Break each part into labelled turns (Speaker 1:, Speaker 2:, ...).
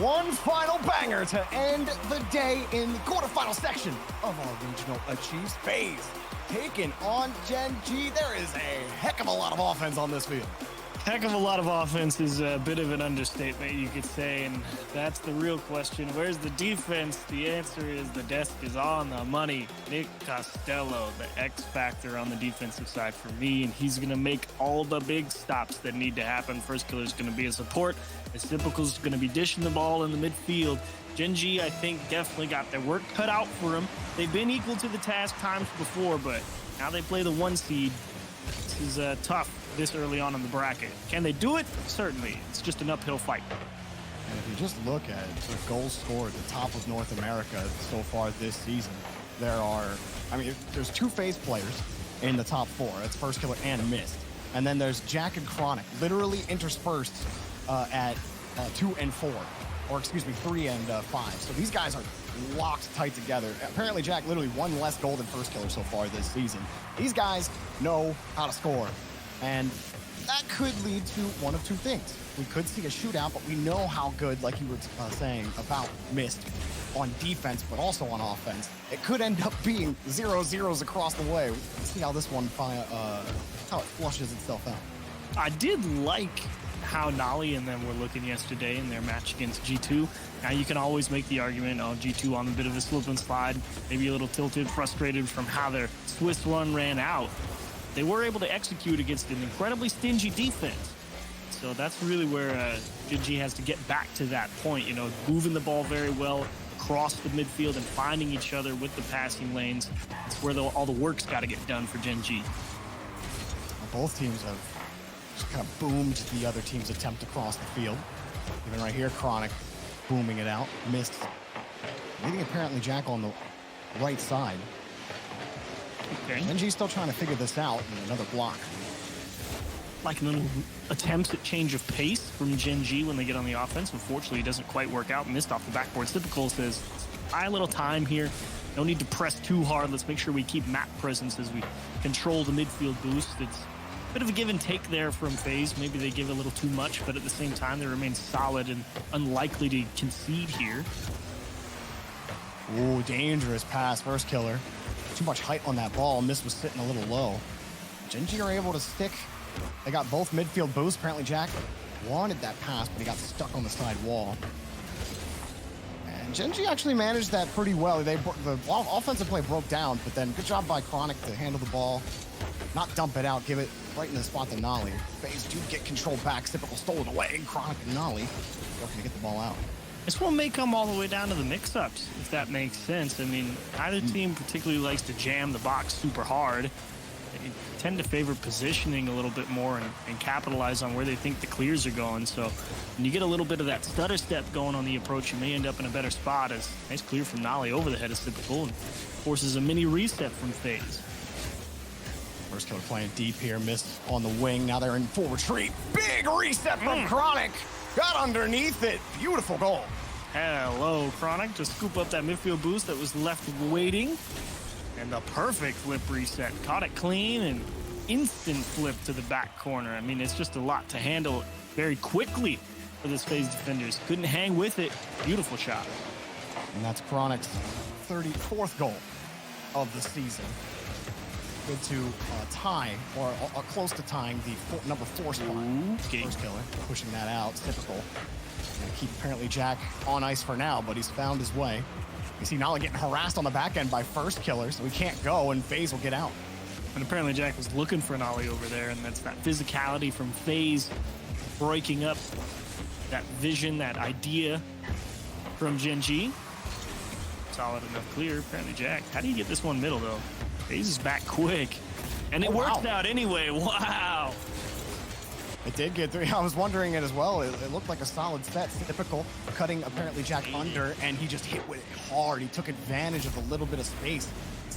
Speaker 1: one final banger to end the day in the quarterfinal section of our regional achieves FaZe. Taking on GenG, there is a heck of a lot of offense on this field.
Speaker 2: Heck of a lot of offense is a bit of an understatement, you could say, and that's the real question. Where's the defense? The answer is the desk is on the money. Nick Costello, the X factor on the defensive side for me, and he's going to make all the big stops that need to happen. First Killer is going to be a support. Typical's going to be dishing the ball in the midfield. GenG, I think, definitely got their work cut out for them. They've been equal to the task times before, but now they play the 1 seed. This is tough this early on in the bracket. Can they do it? Certainly. It's just an uphill fight.
Speaker 1: And if you just look at the goals scored at the top of North America so far this season, there's 2 FaZe players in the top 4. That's First Killer and Mist. And then there's Jack and Chronic, literally interspersed at 2 and 4. Or excuse me, 3 and 5. So these guys are locked tight together. Apparently Jack literally 1 less goal than First Killer so far this season. These guys know how to score. And that could lead to one of 2 things. We could see a shootout, but we know how good, like you were saying, about Mist on defense, but also on offense. It could end up being 0-0s across the way. Let's see how this one, how it flushes itself out.
Speaker 2: I did like how Nolly and them were looking yesterday in their match against G2. Now you can always make the argument, G2 on a bit of a slip and slide, maybe a little tilted, frustrated from how their Swiss run ran out. They were able to execute against an incredibly stingy defense. So that's really where GenG has to get back to that point, moving the ball very well across the midfield and finding each other with the passing lanes. That's where all the work's got to get done for GenG.
Speaker 1: Both teams have just kind of boomed the other team's attempt to cross the field. Even right here, Chronic booming it out. Missed. Leading apparently Jack on the right side.
Speaker 2: Okay.
Speaker 1: GenG's still trying to figure this out. And another block.
Speaker 2: Like little attempts at change of pace from GenG when they get on the offense. Unfortunately, it doesn't quite work out. Missed off the backboard. Typical says, buy a little time here. No need to press too hard. Let's make sure we keep map presence as we control the midfield boost. It's a bit of a give and take there from FaZe. Maybe they give a little too much, but at the same time, they remain solid and unlikely to concede here.
Speaker 1: Ooh, dangerous pass. First Killer. Too much height on that ball. Mist was sitting a little low. GenG are able to stick. They got both midfield boosts. Apparently Jack wanted that pass, but he got stuck on the side wall. And GenG actually managed that pretty well. The offensive play broke down, but then good job by Chronic to handle the ball, not dump it out, give it right in the spot to Nolly. FaZe do get control back. Typical stole it away. Chronic and Nolly looking to get the ball out.
Speaker 2: This one may come all the way down to the mix-ups, if that makes sense. I mean, neither team particularly likes to jam the box super hard. They tend to favor positioning a little bit more and capitalize on where they think the clears are going. So when you get a little bit of that stutter step going on the approach, you may end up in a better spot. As nice clear from Nolly over the head is typical and forces a mini reset from FaZe.
Speaker 1: First Killer playing deep here, Missed on the wing. Now they're in full retreat. Big reset from Chronic. Got underneath it. Beautiful goal.
Speaker 2: Hello, Chronic. Just scoop up that midfield boost that was left waiting. And the perfect flip reset. Caught it clean and instant flip to the back corner. I mean, it's just a lot to handle very quickly for this FaZe defenders. Couldn't hang with it. Beautiful shot.
Speaker 1: And that's Chronic's 34th goal of the season. Good to tie, or close to tying the number 4 spot.
Speaker 2: Okay.
Speaker 1: First Killer pushing that out. Typical. Gonna keep apparently Jack on ice for now, but he's found his way. You see Nolly getting harassed on the back end by First Killer, so he can't go, and FaZe will get out.
Speaker 2: And apparently Jack was looking for an ollie over there, and that's that physicality from FaZe breaking up that vision, that idea from GenG. Solid enough clear. Apparently Jack, how do you get this one middle, though? FaZe is back quick. And it worked out anyway. Wow.
Speaker 1: It did get through. I was wondering it as well. It looked like a solid set. Typical, cutting apparently Jack under, and he just hit with it hard. He took advantage of the little bit of space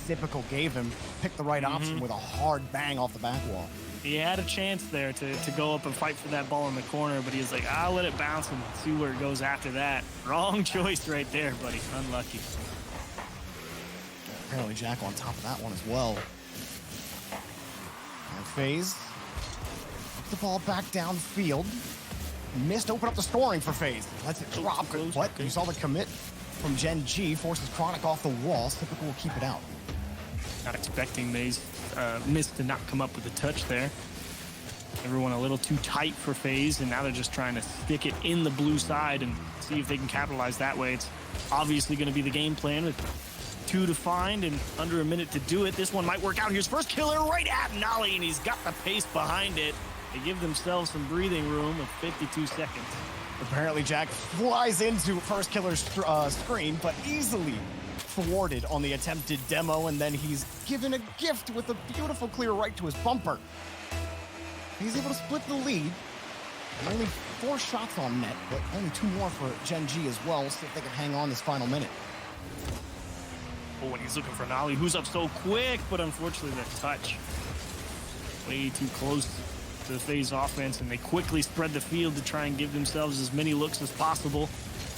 Speaker 1: Typical gave him. Picked the right option with a hard bang off the back wall.
Speaker 2: He had a chance there to go up and fight for that ball in the corner, but he was like, I'll let it bounce and see where it goes after that. Wrong choice right there, buddy. Unlucky.
Speaker 1: Apparently Jack on top of that one as well. And FaZe put the ball back downfield. Missed open up the scoring for FaZe. Lets it drop, but you saw the commit from GenG, forces Chronic off the wall. Typical will keep it out.
Speaker 2: Not expecting Maze Miss to not come up with a touch there. Everyone a little too tight for FaZe, and now they're just trying to stick it in the blue side and see if they can capitalize that way. It's obviously going to be the game plan with 2 to find and under a minute to do it. This one might work out. Here's first killer right at Nolly, and he's got the pace behind it. They give themselves some breathing room with 52 seconds.
Speaker 1: Apparently, Jack flies into first killer's screen, but easily thwarted on the attempted demo, and then he's given a gift with a beautiful clear right to his bumper. He's able to split the lead. Only 4 shots on net, but only 2 more for GenG as well. See if they can hang on this final minute.
Speaker 2: Oh, and he's looking for Nolly, who's up so quick, but unfortunately the touch way too close to the FaZe offense, and they quickly spread the field to try and give themselves as many looks as possible.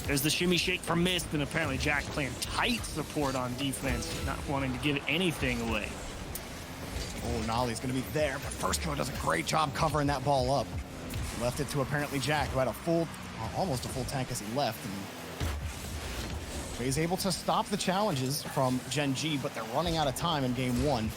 Speaker 2: There's the shimmy shake from Mist, and apparently Jack playing tight support on defense, not wanting to give anything away.
Speaker 1: Oh, Nolly's going to be there, but first killer does a great job covering that ball up. Left it to apparently Jack, who had a full, almost a full tank as he left. And he's able to stop the challenges from GenG, but they're running out of time in game 1.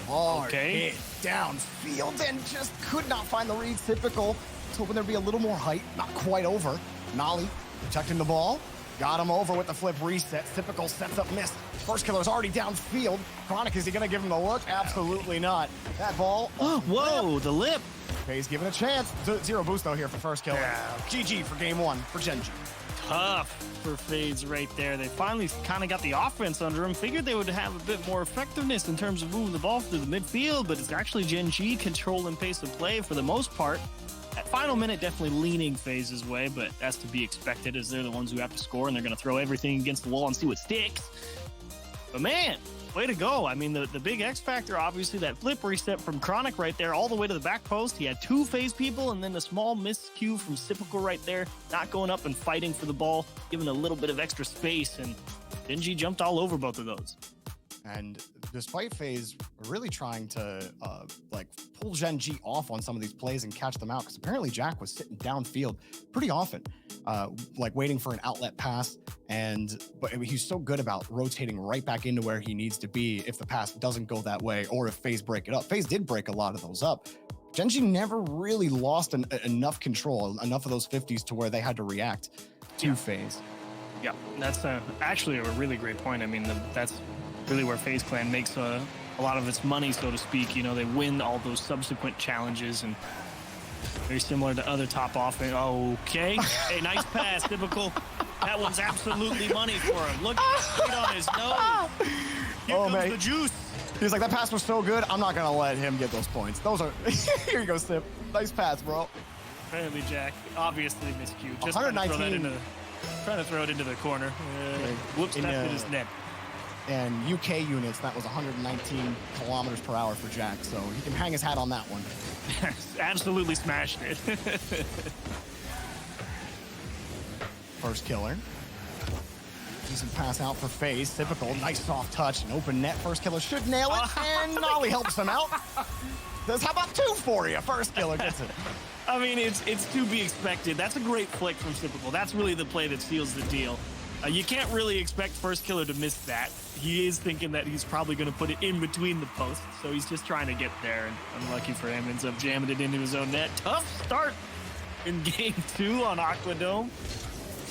Speaker 1: Oh,
Speaker 2: okay.
Speaker 1: Hit downfield and just could not find the read. Typical. Was hoping there'd be a little more height. Not quite over. Nolly protecting the ball. Got him over with the flip reset. Typical sets up Mist. First killer's already downfield. Chronic, is he going to give him the look? Absolutely not. That ball.
Speaker 2: Oh, whoa, the lip.
Speaker 1: FaZe given a chance. 0 boost though here for first killer.
Speaker 2: Yeah.
Speaker 1: GG for game 1 for GenG.
Speaker 2: Tough for FaZe right there. They finally kind of got the offense under him. Figured they would have a bit more effectiveness in terms of moving the ball through the midfield, but it's actually GenG controlling pace of play for the most part. That final minute definitely leaning FaZe's way, but that's to be expected as they're the ones who have to score, and they're going to throw everything against the wall and see what sticks. But man, way to go. I mean, the big X factor, obviously, that flip reset from Chronic right there all the way to the back post. He had 2 FaZe people, and then the small miscue from Typical right there, not going up and fighting for the ball, giving a little bit of extra space, and GenG jumped all over both of those.
Speaker 1: And despite FaZe really trying to pull GenG off on some of these plays and catch them out, because apparently Jack was sitting downfield pretty often, waiting for an outlet pass. But he's so good about rotating right back into where he needs to be if the pass doesn't go that way, or if FaZe break it up. FaZe did break a lot of those up. GenG never really lost enough control, enough of those 50s to where they had to react to FaZe.
Speaker 2: Yeah, that's actually a really great point. I mean, that's really where FaZe Clan makes a lot of its money, so to speak. You know, they win all those subsequent challenges, and very similar to other top offense. Okay, hey, nice pass, Typical. That one's absolutely money for him. Look straight on his nose. Here comes the juice.
Speaker 1: He's like, that pass was so good, I'm not gonna let him get those points. Those are here you go, Sip. Nice pass, bro.
Speaker 2: Apparently, Jack obviously miscued. Just
Speaker 1: 119.
Speaker 2: Trying to throw it into the corner. Whoops, that hit his net.
Speaker 1: And UK units, that was 119 kilometers per hour for Jack, so he can hang his hat on that one.
Speaker 2: Absolutely smashed it.
Speaker 1: First killer. Decent pass out for FaZe. Typical, nice soft touch, an open net. First killer should nail it, and Nolly helps him out. Says, how about 2 for you? First killer gets it.
Speaker 2: I mean, it's to be expected. That's a great flick from Typical. That's really the play that seals the deal. You can't really expect first killer to miss that. He is thinking that he's probably going to put it in between the posts, so he's just trying to get there, and unlucky for him, ends up jamming it into his own net. Tough start in game 2 on Aquadome.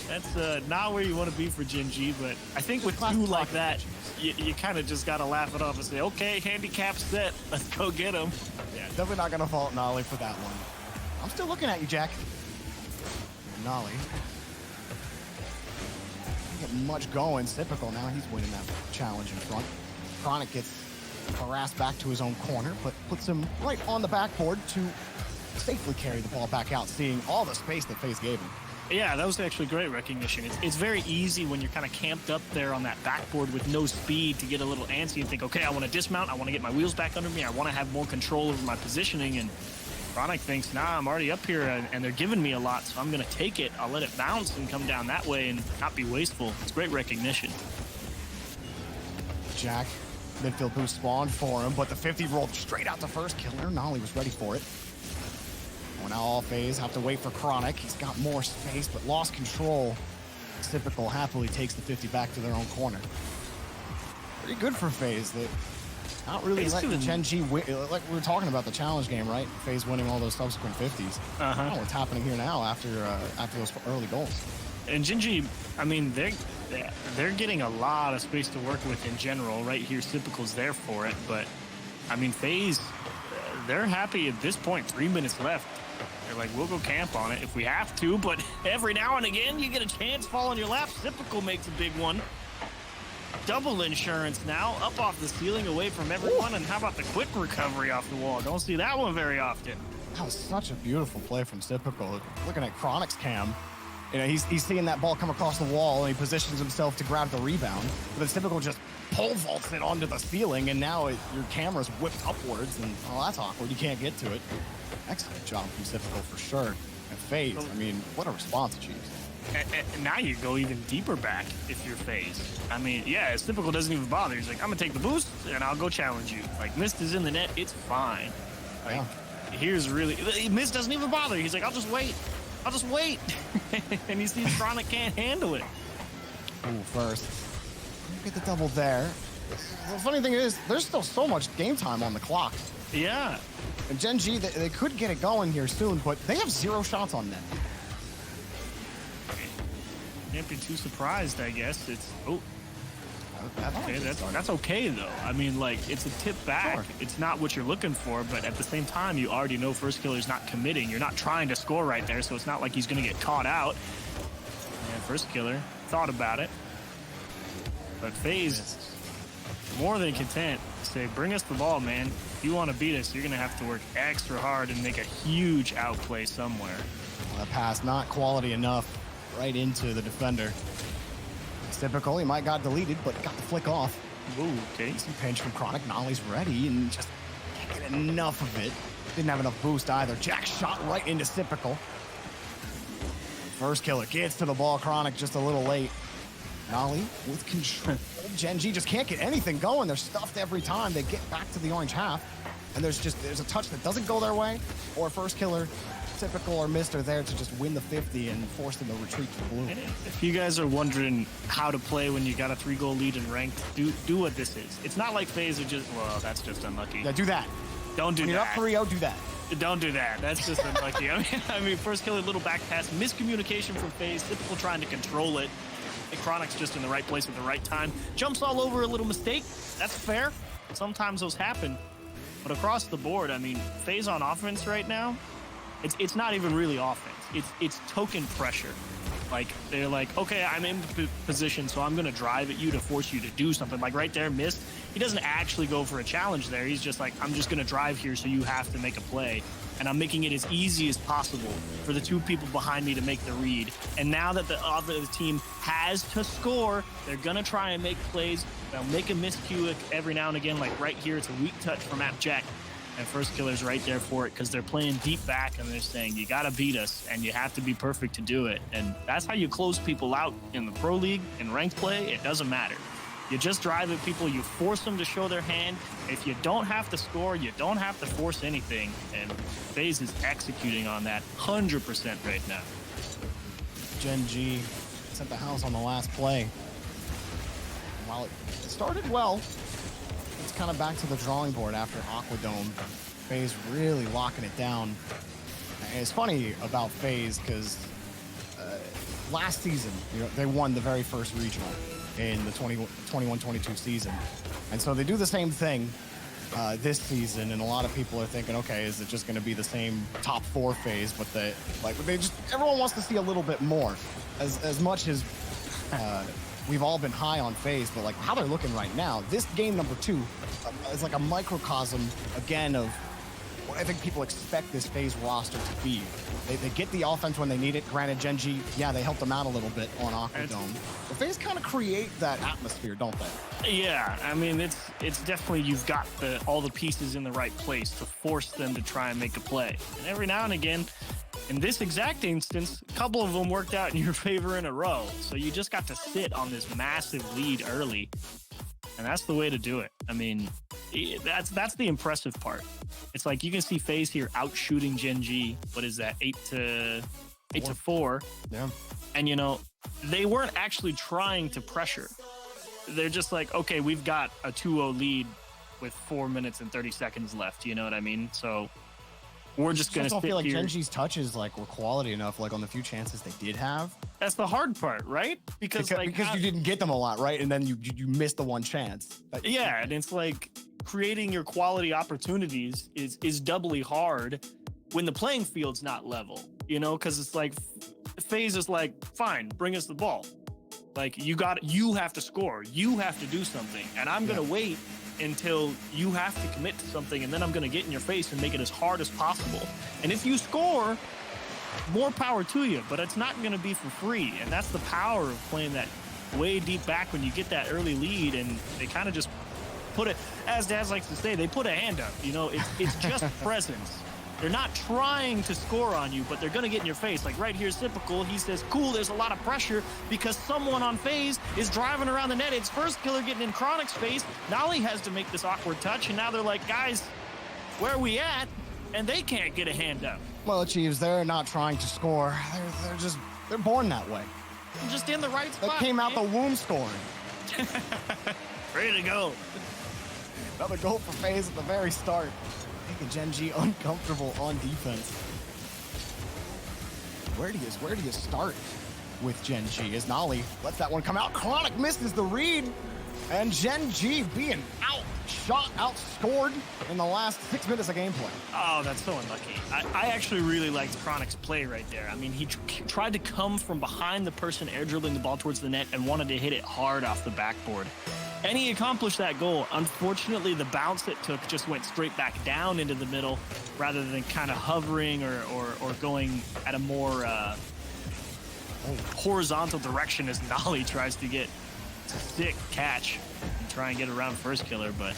Speaker 2: That's not where you want to be for GenG, but I think with 2 like that, you kind of just got to laugh it off and say, okay, handicap set, let's go get him.
Speaker 1: Yeah, definitely not going to fault Nolly for that one. I'm still looking at you, Jack. Nolly. Get much going. Typical now. He's winning that challenge in front. Chronic gets harassed back to his own corner, but puts him right on the backboard to safely carry the ball back out, seeing all the space that FaZe gave him.
Speaker 2: Yeah, that was actually great recognition. It's very easy when you're kind of camped up there on that backboard with no speed to get a little antsy and think, okay, I want to dismount. I want to get my wheels back under me. I want to have more control over my positioning. And Chronic thinks, nah, I'm already up here and they're giving me a lot, so I'm going to take it. I'll let it bounce and come down that way and not be wasteful. It's great recognition.
Speaker 1: Jack, midfield boost spawned for him, but the 50 rolled straight out to first killer. Nolly was ready for it. Well, now all FaZe have to wait for Chronic. He's got more space, but lost control. Typical happily takes the 50 back to their own corner. Pretty good for FaZe. They not really letting GenG win. Like we were talking about the challenge game, right? FaZe winning all those subsequent 50s. I don't know what's happening here now after those early goals.
Speaker 2: And GenG, I mean, they're getting a lot of space to work with in general. Right here, Typical's there for it. But, I mean, FaZe, they're happy at this point. 3 minutes left. They're like, we'll go camp on it if we have to. But every now and again, you get a chance fall on your lap. Typical makes a big one. Double insurance now, up off the ceiling, away from everyone. And how about the quick recovery off the wall? Don't see that one very often.
Speaker 1: That was such a beautiful play from Typical. Looking at Chronic's cam, you know, he's seeing that ball come across the wall, and he positions himself to grab the rebound. But it's Typical just pole vaults it onto the ceiling, and now your camera's whipped upwards, and oh, that's awkward. You can't get to it. Excellent job from Typical for sure. And FaZe, I mean, what a response, Chiefs.
Speaker 2: And now you go even deeper back if you're FaZe. I mean, yeah, Typical doesn't even bother. He's like, I'm gonna take the boost and I'll go challenge you. Like, Mist is in the net, it's fine. Like, here's really, Mist doesn't even bother. He's like, I'll just wait. I'll just wait. And he sees Chronic can't handle it.
Speaker 1: Ooh, first. Get the double there. The funny thing is, there's still so much game time on the clock.
Speaker 2: Yeah.
Speaker 1: And GenG, they could get it going here soon, but they have 0 shots on net.
Speaker 2: Can't be too surprised, I guess. It's okay. That's okay though. I mean, like, it's a tip back. Sure. It's not what you're looking for, but at the same time, you already know First Killer's not committing. You're not trying to score right there, so it's not like he's gonna get caught out. And First Killer thought about it, but FaZe more than content to say, bring us the ball, man. If you want to beat us, you're gonna have to work extra hard and make a huge outplay somewhere.
Speaker 1: Well, that pass not quality enough. Right into the defender. It's Typical. He might got deleted, but got the flick off.
Speaker 2: Ooh, okay.
Speaker 1: Some pinch from Chronic. Nolly's ready and just can't get enough of it. Didn't have enough boost either. Jack shot right into Typical. First Killer gets to the ball. Chronic just a little late. Nolly with control. GenG just can't get anything going. They're stuffed every time they get back to the orange half. And there's a touch that doesn't go their way, or First Killer, Typical, or Mist are there to just win the 50 and force them to retreat to blue.
Speaker 2: And if you guys are wondering how to play when you got a 3-goal lead in ranked, do what this is. It's not like FaZe are just, well, that's just unlucky.
Speaker 1: Yeah, do that.
Speaker 2: Don't do that.
Speaker 1: When you're up 3-0, do that.
Speaker 2: Don't do that. That's just unlucky. I mean, First Killer, little back pass, miscommunication from FaZe, Typical trying to control it. And Chronic's just in the right place at the right time. Jumps all over a little mistake. That's fair. Sometimes those happen. But across the board, I mean, FaZe on offense right now, it's not even really offense. It's token pressure. Like, they're like, okay, I'm in position, so I'm going to drive at you to force you to do something. Like right there, Mist, he doesn't actually go for a challenge there. He's just like, I'm just going to drive here so you have to make a play. And I'm making it as easy as possible for the 2 people behind me to make the read. And now that the other team has to score, they're going to try and make plays. They'll make a miscue every now and again, like right here, it's a weak touch from Jack. And First Killer's right there for it because they're playing deep back and they're saying, you got to beat us and you have to be perfect to do it. And that's how you close people out in the Pro League, in ranked play. It doesn't matter. You just drive at people, you force them to show their hand. If you don't have to score, you don't have to force anything. And FaZe is executing on that 100% right now.
Speaker 1: GenG sent the house on the last play. While it started well, it's kind of back to the drawing board after Aquadome. FaZe really locking it down. And it's funny about FaZe because last season, they won the very first regional in the 21-22 season. And so they do the same thing this season, and a lot of people are thinking, okay, is it just going to be the same top 4 FaZe? But everyone wants to see a little bit more. As much as we've all been high on FaZe, but like how they're looking right now, this game number 2 is like a microcosm again of what I think people expect this FaZe roster to be. They get the offense when they need it. Granted, GenG, yeah, they helped them out a little bit on Aquadome. But FaZe kind of create that atmosphere, don't they?
Speaker 2: Yeah, I mean, it's definitely, you've got all the pieces in the right place to force them to try and make a play. And every now and again, in this exact instance, a couple of them worked out in your favor in a row. So you just got to sit on this massive lead early. And that's the way to do it. I mean, that's the impressive part. It's like you can see FaZe here out shooting GenG. What is that? 8 to 4.
Speaker 1: Yeah.
Speaker 2: And you know, they weren't actually trying to pressure. They're just like, okay, we've got a 2-0 lead with 4 minutes and 30 seconds left. You know what I mean? So we're just going to sit
Speaker 1: feel like
Speaker 2: here.
Speaker 1: GenG's touches like were quality enough, like on the few chances they did have.
Speaker 2: That's the hard part, right? Because
Speaker 1: you didn't get them a lot, right? And then you missed the one chance.
Speaker 2: Yeah, and it's like creating your quality opportunities is doubly hard when the playing field's not level, you know, because it's like FaZe is like, fine, bring us the ball. Like you have to score, you have to do something, and I'm gonna wait until you have to commit to something, and then I'm gonna get in your face and make it as hard as possible. And if you score, more power to you, but it's not gonna be for free, and that's the power of playing that way deep back when you get that early lead, and they kind of just put it, as Daz likes to say, they put a hand up. You know, it's just presence. They're not trying to score on you, but they're going to get in your face. Like right here's typical. He says, cool, there's a lot of pressure because someone on FaZe is driving around the net. It's first killer getting in Chronic's face. Nolly has to make this awkward touch, and now they're like, guys, where are we at? And they can't get a hand up.
Speaker 1: Well, Chiefs, they're not trying to score. They're born that way.
Speaker 2: I'm just in the right spot.
Speaker 1: They came out the womb scoring.
Speaker 2: Ready to go.
Speaker 1: Another goal for FaZe at the very start. Making GenG uncomfortable on defense. Where do you start with GenG? As Nolly lets that one come out. Chronic misses the read. And GenG being outscored in the last 6 minutes of gameplay.
Speaker 2: Oh, that's so unlucky. I actually really liked Chronic's play right there. I mean, he tried to come from behind the person air dribbling the ball towards the net and wanted to hit it hard off the backboard. And he accomplished that goal. Unfortunately, the bounce it took just went straight back down into the middle rather than kind of hovering or going at a more horizontal direction as Nolly tries to get a sick catch and try and get around first killer. But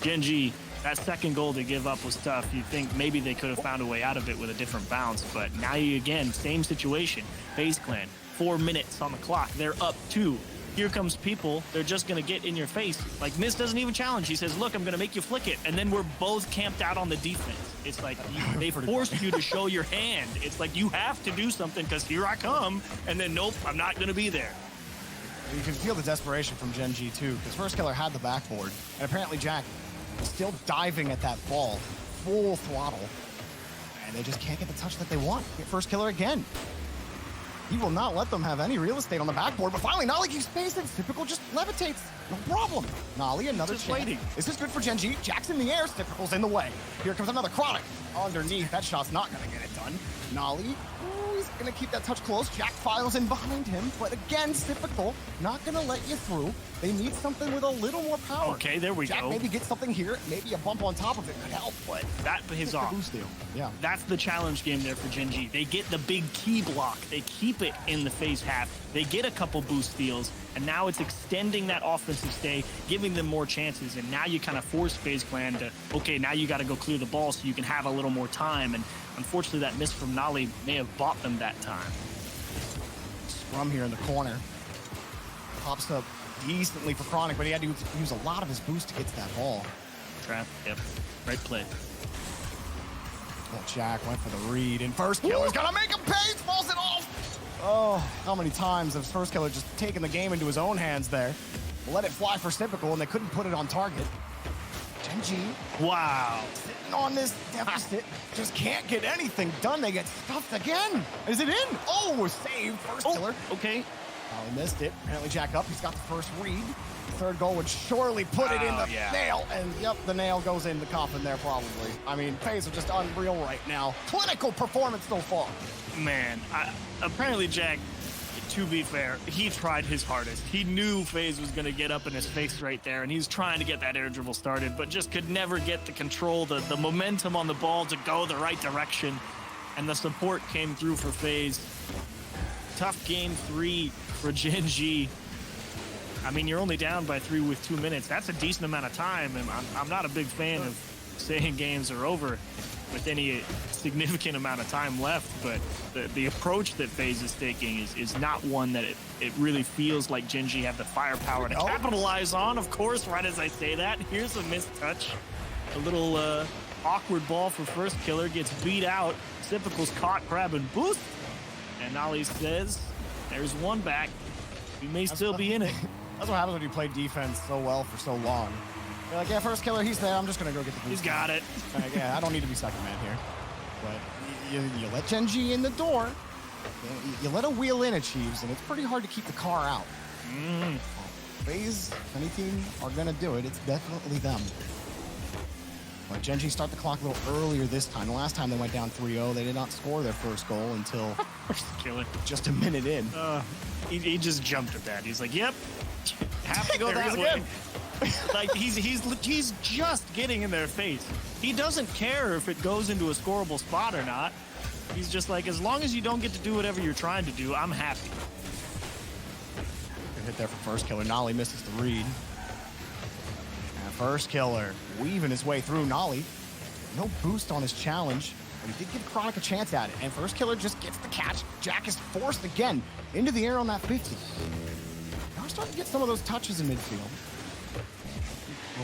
Speaker 2: GenG, that second goal to give up was tough. You'd think maybe they could have found a way out of it with a different bounce. But now you, again, same situation. FaZe Clan, 4 minutes on the clock. They're up 2. Here comes people. They're just going to get in your face. Like, Mist doesn't even challenge. He says, look, I'm going to make you flick it. And then we're both camped out on the defense. It's like they forced you to show your hand. It's like you have to do something because here I come. And then, nope, I'm not going to be there.
Speaker 1: You can feel the desperation from GenG, too, because First Killer had the backboard. And apparently Jack is still diving at that ball, full throttle. And they just can't get the touch that they want. Get First Killer again. He will not let them have any real estate on the backboard, but finally Nolly keeps spacing. Typical just levitates. No problem. Nolly, another
Speaker 2: just
Speaker 1: chance.
Speaker 2: waiting.
Speaker 1: This is good for GenG. Jack's in the air. Typical's in the way. Here comes another Chronic. Underneath. That shot's not going to get it done. Nolly, he's going to keep that touch close. Jack files in behind him, but again, Typical, not going to let you through. They need something with a little more power.
Speaker 2: Okay, there we
Speaker 1: Jack
Speaker 2: go.
Speaker 1: maybe gets something here. Maybe a bump on top of it could help, but
Speaker 2: that pays off.
Speaker 1: Boost deal. Yeah.
Speaker 2: That's the challenge game there for GenG. They get the big key block. They keep it in the FaZe half. They get a couple boost steals, and now it's extending that offensive stay, giving them more chances. And now you kind of force FaZe Clan to, okay, now you got to go clear the ball so you can have a little more time. And unfortunately, that miss from Nolly may have bought them that time.
Speaker 1: Scrum here in the corner. Pops up decently for Chronic, but he had to use a lot of his boost to get to that ball.
Speaker 2: Trap, yep. Right play.
Speaker 1: Well, Jack went for the read, and First Killer's gonna make him pay, falls it off! Oh, how many times has First Killer just taken the game into his own hands there? Let it fly for Typical, and they couldn't put it on target. GenG,
Speaker 2: wow.
Speaker 1: sitting on this deficit, just can't get anything done. They get stuffed again. Is it in? Oh, saved First Killer.
Speaker 2: Okay.
Speaker 1: Oh, he missed it. Apparently Jack up. He's got the first read. The third goal would surely put it in the nail. And yep, the nail goes in the coffin there probably. I mean, FaZe are just unreal right now. Clinical performance so far.
Speaker 2: Man, apparently Jack, to be fair, he tried his hardest. He knew FaZe was going to get up in his face right there, and he's trying to get that air dribble started, but just could never get the control, the momentum on the ball to go the right direction. And the support came through for FaZe. Tough game 3 for GenG. I mean, you're only down by 3 with 2 minutes. That's a decent amount of time, and I'm not a big fan of saying games are over with any significant amount of time left, but the approach that FaZe is taking is not one that it really feels like GenG have the firepower to capitalize on. Of course, right as I say that, here's a missed touch. A little awkward ball for first killer, gets beat out. Typical's caught, grab and boost. And Nolly says, there's one back. We may still be in it.
Speaker 1: That's what happens when you play defense so well for so long. You're like, yeah, first killer, he's there. I'm just going to go get the boost.
Speaker 2: He's got it.
Speaker 1: Yeah, I don't need to be second man here. But you let GenG in the door. You let a wheel in, Achieves, and it's pretty hard to keep the car out. FaZe, if any team are going to do it, it's definitely them. But GenG start the clock a little earlier this time. The last time they went down 3-0, they did not score their first goal until just a minute in.
Speaker 2: He just jumped at that. He's like, yep, have to go that way. Like, he's just getting in their face. He doesn't care if it goes into a scoreable spot or not. He's just like, as long as you don't get to do whatever you're trying to do, I'm happy.
Speaker 1: Good hit there for first killer. Nolly misses the read. And first killer weaving his way through. Nolly, no boost on his challenge, but he did give Chronic a chance at it. And first killer just gets the catch. Jack is forced again into the air on that 50. Now we're starting to get some of those touches in midfield.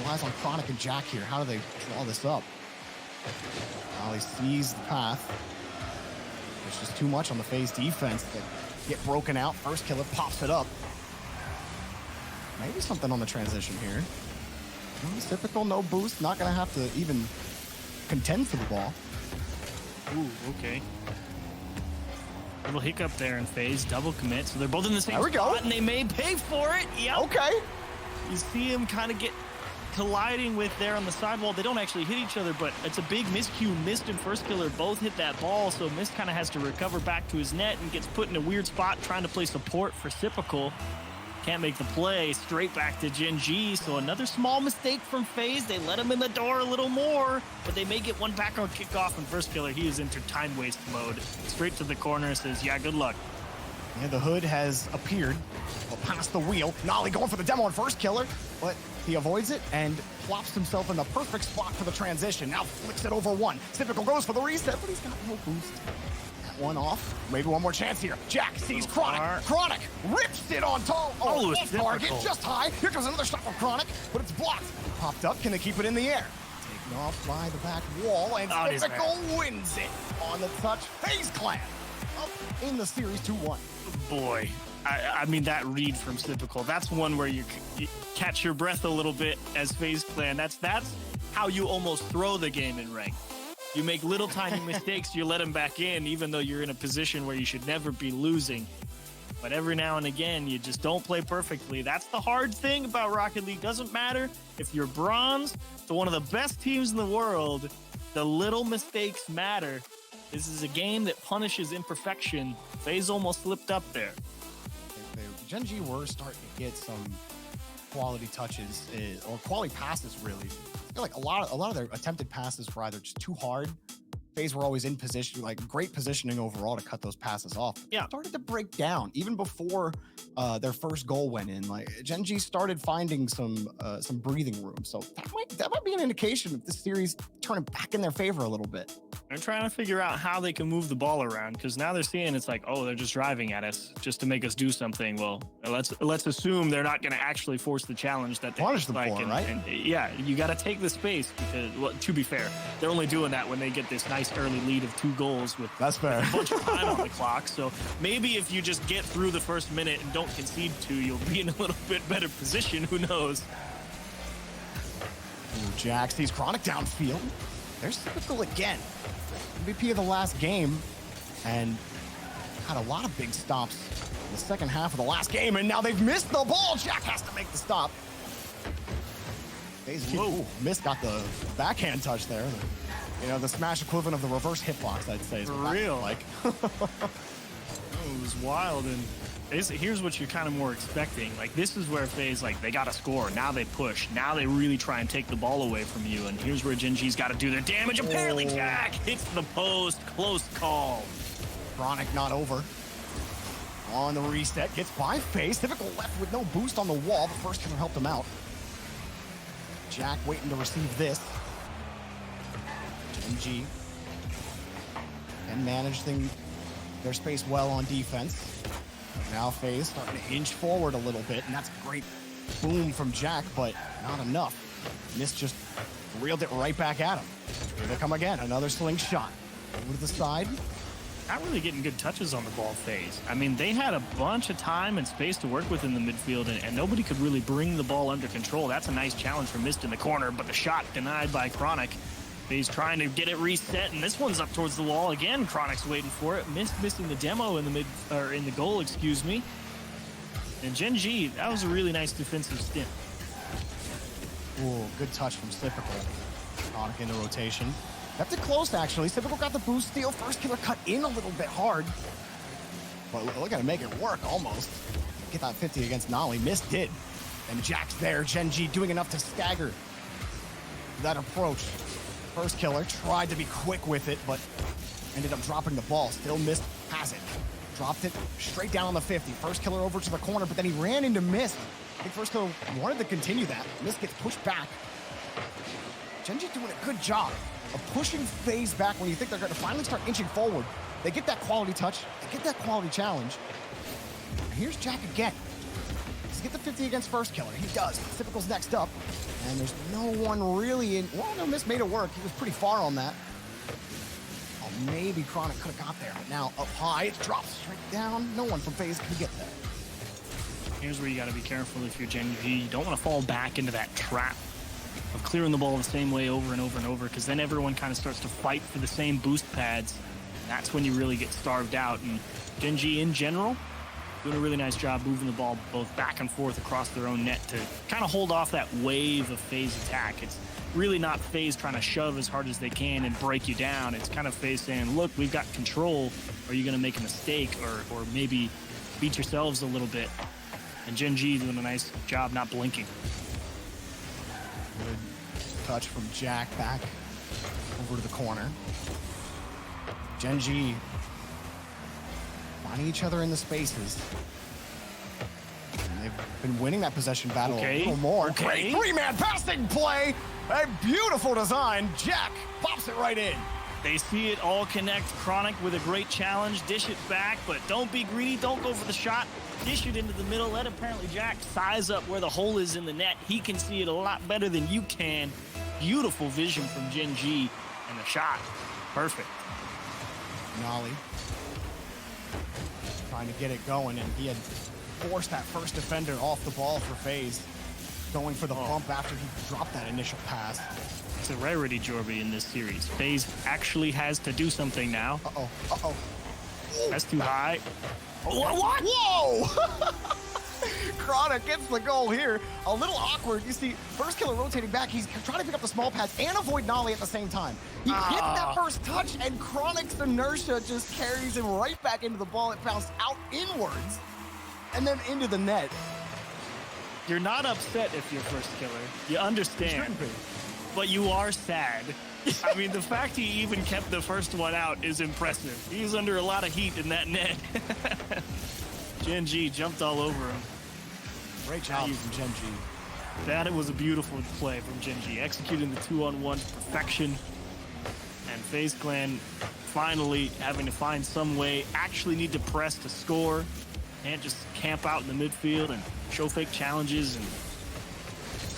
Speaker 1: Relies on Chronic and Jack here. How do they draw this up? Nolly sees the path. There's just too much on the FaZe defense that get broken out. First killer pops it up. Maybe something on the transition here. Typical, no boost. Not going to have to even contend for the ball.
Speaker 2: Ooh, okay. Little hiccup there in FaZe. Double commit. So they're both in the same spot, and they may pay for it. Yep.
Speaker 1: Okay.
Speaker 2: You see him kind of get colliding with there on the sidewall. They don't actually hit each other, but it's a big miscue. Mist and first killer both hit that ball, so Mist kind of has to recover back to his net and gets put in a weird spot trying to play support for Typical. Can't make the play. Straight back to GenG, so another small mistake from FaZe. They let him in the door a little more, but they may get one back on kickoff, and first killer, he is into time waste mode. Straight to the corner, says, yeah, good luck.
Speaker 1: Yeah, the hood has appeared. Past the wheel. Nolly going for the demo on first killer, but he avoids it and plops himself in the perfect spot for the transition. Now flicks it over one. Typical goes for the reset, but he's got no boost. That one off. Maybe one more chance here. Jack sees Chronic. Chronic rips it on top. Oh, off target, just high. Here comes another shot from Chronic, but it's blocked. Popped up. Can they keep it in the air? Taken off by the back wall, and Typical wins it on the touch. FaZe Clan up in the series 2-1.
Speaker 2: Boy. I mean, that read from Typical, that's one where you catch your breath a little bit as FaZe Clan. That's how you almost throw the game in rank. You make little tiny mistakes, you let them back in, even though you're in a position where you should never be losing. But every now and again, you just don't play perfectly. That's the hard thing about Rocket League. Doesn't matter if you're bronze to one of the best teams in the world, the little mistakes matter. This is a game that punishes imperfection. FaZe almost slipped up there.
Speaker 1: GenG were starting to get some quality touches or quality passes, really. I feel like a lot of their attempted passes were either just too hard. FaZe were always in position, like great positioning overall to cut those passes off.
Speaker 2: Yeah,
Speaker 1: started to break down even before their first goal went in. Like GenG started finding some breathing room. So that might be an indication of this series turning back in their favor a little bit.
Speaker 2: They're trying to figure out how they can move the ball around, because now they're seeing it's like, oh, they're just driving at us just to make us do something. Well, let's assume they're not going to actually force the challenge that they
Speaker 1: punish them
Speaker 2: like,
Speaker 1: for, right?
Speaker 2: And yeah, you got to take the space because, well, to be fair, they're only doing that when they get this nice early lead of 2 goals with
Speaker 1: that's fair.
Speaker 2: a bunch of time on the clock. So maybe if you just get through the first minute and don't concede 2, you'll be in a little bit better position. Who knows?
Speaker 1: Ooh, Jack sees Chronic downfield. There's Typical again. MVP of the last game, and had a lot of big stops in the second half of the last game, and now they've missed the ball. Jack has to make the stop. Mist got the backhand touch there. You know, the smash equivalent of the reverse hitbox, I'd say. Is
Speaker 2: for real.
Speaker 1: Like.
Speaker 2: It was wild, and here's what you're kind of more expecting. Like, this is where FaZe, like, they got to score. Now they push. Now they really try and take the ball away from you, and here's where GenG's got to do their damage. Apparently, Jack hits the post. Close call.
Speaker 1: Chronic not over. On the reset, gets by FaZe. Typical left with no boost on the wall. The first killer helped him out. Jack waiting to receive this. GenG and managing their space well on defense. Now FaZe starting to inch forward a little bit, and that's a great boom from Jack, but not enough. Mist just reeled it right back at him. Here they come again, another slingshot. Over to the side.
Speaker 2: Not really getting good touches on the ball, FaZe. I mean, they had a bunch of time and space to work with in the midfield, and nobody could really bring the ball under control. That's a nice challenge for Mist in the corner, but the shot denied by Chronic. FaZe trying to get it reset, and this one's up towards the wall again. Chronic's waiting for it. Mist missing the demo in the goal, excuse me. And GenG, that was a really nice defensive stint.
Speaker 1: Ooh, good touch from Typical. Chronic into rotation. Kept it close, actually. Typical got the boost steal. First killer cut in a little bit hard. But look at him make it work, almost. Get that 50 against Nolly. Mist did. And Jack's there. GenG doing enough to stagger that approach. First killer tried to be quick with it, but ended up dropping the ball. Still Mist has it. Dropped it straight down on the 50. First killer over to the corner, but then he ran into Mist. I think first killer wanted to continue that. Mist gets pushed back. GenG doing a good job of pushing FaZe back when you think they're going to finally start inching forward. They get that quality touch. They get that quality challenge. And here's Jack again. Does he get the 50 against first killer? He does. Typical's next up. And there's no one really in... Well, no, Mist made it work. He was pretty far on that. Oh, maybe Chronic could have got there. But now up high, it drops straight down. No one from FaZe can get there.
Speaker 2: Here's where you got to be careful if you're GenG. You don't want to fall back into that trap of clearing the ball the same way over and over and over, because then everyone kind of starts to fight for the same boost pads. And that's when you really get starved out. And GenG in general, doing a really nice job moving the ball both back and forth across their own net to kind of hold off that wave of FaZe attack. It's really not FaZe trying to shove as hard as they can and break you down. It's kind of FaZe saying, look, we've got control. Are you going to make a mistake or maybe beat yourselves a little bit? And GenG doing a nice job not blinking.
Speaker 1: Good touch from Jack back over to the corner. GenG finding each other in the spaces. And they've been winning that possession battle a little more. Great three-man passing play. A beautiful design. Jack pops it right in.
Speaker 2: They see it all connect. Chronic with a great challenge. Dish it back, but don't be greedy. Don't go for the shot. Dish it into the middle. Let apparently Jack size up where the hole is in the net. He can see it a lot better than you can. Beautiful vision from GenG. And the shot, perfect.
Speaker 1: Nolly trying to get it going, and he had forced that first defender off the ball for FaZe, going for the bump after he dropped that initial pass.
Speaker 2: It's a rarity, Jorby, in this series. FaZe actually has to do something now.
Speaker 1: Uh-oh.
Speaker 2: That's too high. What?
Speaker 1: Whoa! Chronic gets the goal here. A little awkward. You see, first killer rotating back. He's trying to pick up the small pads and avoid Nolly at the same time. He gets that first touch, and Chronic's inertia just carries him right back into the ball. It bounced out inwards and then into the net.
Speaker 2: You're not upset if you're first killer. You understand. But you are sad. I mean, the fact he even kept the first one out is impressive. He's under a lot of heat in that net. GenG jumped all over him.
Speaker 1: Great job from GenG.
Speaker 2: That was a beautiful play from GenG, executing the 2-on-1 to perfection. And FaZe Clan finally having to find some way, actually need to press to score. Can't just camp out in the midfield and show fake challenges and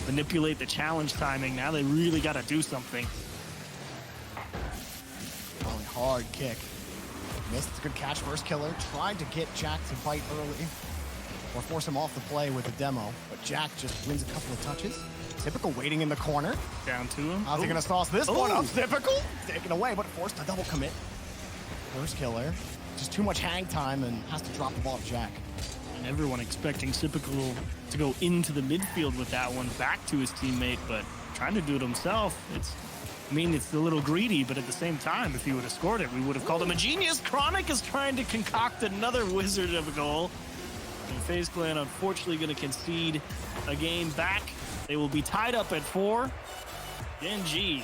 Speaker 2: manipulate the challenge timing. Now they really got to do something.
Speaker 1: Really hard kick. Missed a good catch, first killer. Tried to get Jack to bite early or force him off the play with a demo, but Jack just wins a couple of touches. Typical waiting in the corner.
Speaker 2: Down to him.
Speaker 1: How's he gonna sauce this one up? Typical taken away, but forced to double commit. First killer. Just too much hang time and has to drop the ball to Jack.
Speaker 2: And everyone expecting Typical to go into the midfield with that one back to his teammate, but trying to do it himself. It's a little greedy, but at the same time, if he would have scored it, we would have called him a genius. Chronic is trying to concoct another wizard of a goal. And FaZe Clan, unfortunately, going to concede a game back. They will be tied up at 4. GenG,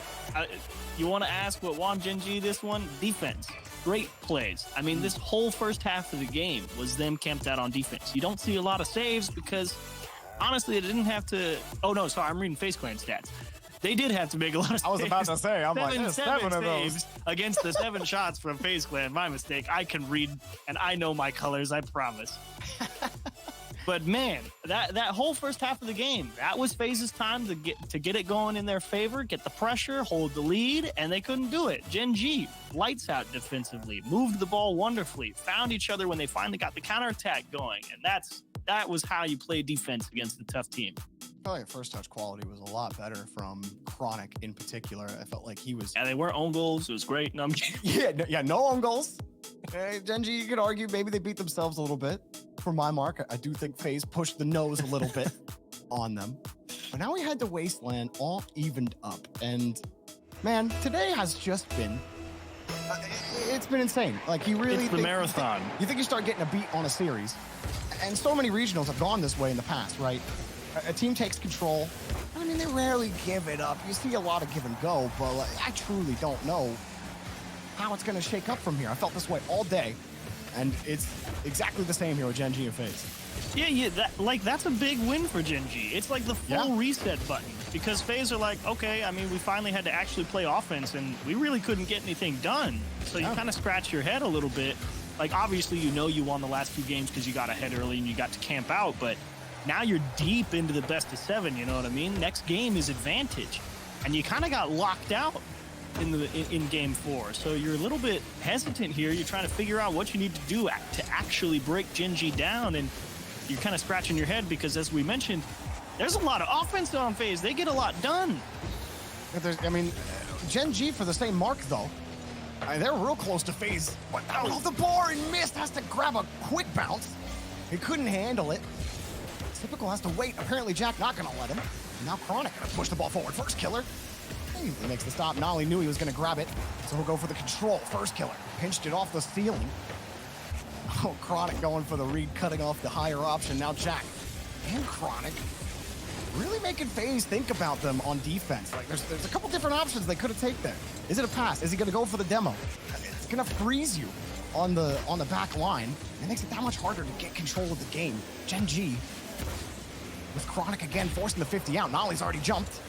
Speaker 2: you want to ask what won GenG this one? Defense. Great plays. I mean, this whole first half of the game was them camped out on defense. You don't see a lot of saves because, honestly, it didn't have to... Oh, no, sorry, I'm reading FaZe Clan stats. They did have to make a lot of saves.
Speaker 1: I was about to say, I'm like, there's 7 of those.
Speaker 2: saves against the 7 shots from FaZe Clan. My mistake. I can read, and I know my colors, I promise. But man, that whole first half of the game, that was FaZe's time to get it going in their favor, get the pressure, hold the lead, and they couldn't do it. GenG, lights out defensively, moved the ball wonderfully, found each other when they finally got the counterattack going, and that was how you play defense against a tough team.
Speaker 1: I felt like first touch quality was a lot better from Chronic in particular. I felt like he was...
Speaker 2: Yeah, they weren't own goals. It was great. No, I'm kidding.
Speaker 1: No own goals. GenG, you could argue maybe they beat themselves a little bit. For my mark, I do think FaZe pushed the nose a little bit on them. But now we had the Wasteland all evened up. And man, today has just been... it's been insane. Like, you really...
Speaker 2: It's the marathon.
Speaker 1: You think you start getting a beat on a series. And so many regionals have gone this way in the past, right? A team takes control. I mean, they rarely give it up. You see a lot of give and go, but like, I truly don't know how it's going to shake up from here. I felt this way all day, and it's exactly the same here with GenG and FaZe.
Speaker 2: Yeah, that's a big win for GenG. It's like the full reset button, because FaZe are like, okay, I mean, we finally had to actually play offense, and we really couldn't get anything done. So you kind of scratch your head a little bit. Like, obviously, you won the last 2 games because you got ahead early and you got to camp out, but now you're deep into the best of 7, you know what I mean? Next game is advantage. And you kind of got locked out in game 4. So you're a little bit hesitant here. You're trying to figure out what you need to do to actually break GenG down. And you're kind of scratching your head because, as we mentioned, there's a lot of offense on FaZe. They get a lot done.
Speaker 1: I mean, GenG for the same mark, though. They're real close to FaZe. But out of the bar and missed. Has to grab a quick bounce. He couldn't handle it. Typical has to wait. Apparently, Jack not going to let him. Now Chronic going to push the ball forward. First killer. He makes the stop. Nolly knew he was going to grab it, so he'll go for the control. First killer. Pinched it off the ceiling. Oh, Chronic going for the read, cutting off the higher option. Now Jack and Chronic really making FaZe think about them on defense. Like, there's a couple different options they could have taken there. Is it a pass? Is he going to go for the demo? It's going to freeze you on the back line. It makes it that much harder to get control of the game. GenG with Chronic again, forcing the 50 out. Nolly's already jumped.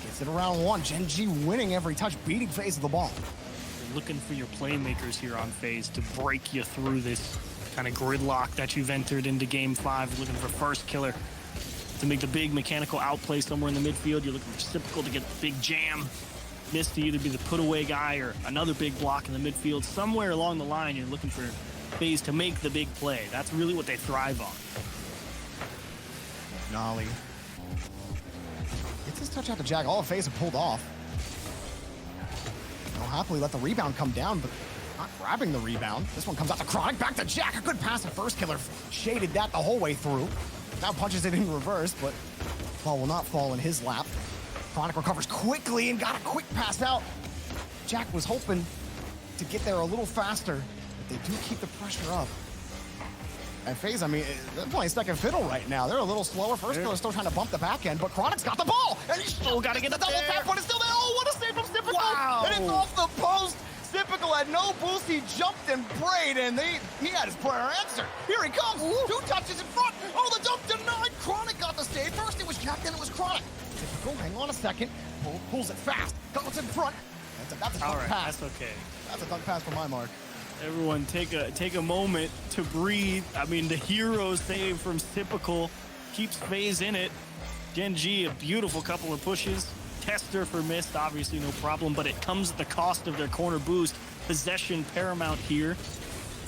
Speaker 1: Gets it around 1. GenG winning every touch, beating FaZe of the ball.
Speaker 2: You're looking for your playmakers here on FaZe to break you through this kind of gridlock that you've entered into game 5. Looking for first killer to make the big mechanical outplay somewhere in the midfield. You're looking for Typical to get the big jam. Mist to either be the put-away guy or another big block in the midfield. Somewhere along the line, you're looking for FaZe to make the big play. That's really what they thrive on.
Speaker 1: Nolly gets his touch out to Jack. All of FaZe have pulled off. They'll happily let the rebound come down, but not grabbing the rebound. This one comes out to Chronic. Back to Jack. A good pass. The first killer shaded that the whole way through. Now punches it in reverse, but ball will not fall in his lap. Chronic recovers quickly and got a quick pass out. Jack was hoping to get there a little faster, but they do keep the pressure up. And FaZe, I mean, they're playing second fiddle right now. They're a little slower. First killer's still trying to bump the back end, but Chronic's got the ball! And he's still got to get the double tap, but it's still there! Oh, what a save from Typical!
Speaker 2: Wow!
Speaker 1: And it's off the post! Typical had no boost. He jumped and prayed, and he had his prayer answered. Here he comes! 2 touches in front! Oh, the dunk denied! Chronic got the save. First it was Jack, then it was Chronic. Typical, hang on a second. Pulls it fast. Goes in front. That's a dunk pass.
Speaker 2: That's okay.
Speaker 1: That's a dunk pass for my mark.
Speaker 2: Everyone take a moment to breathe. I mean, the hero save from Typical keeps FaZe in it. GenG, a beautiful couple of pushes. Tester for Mist, obviously no problem, but it comes at the cost of their corner boost. Possession paramount here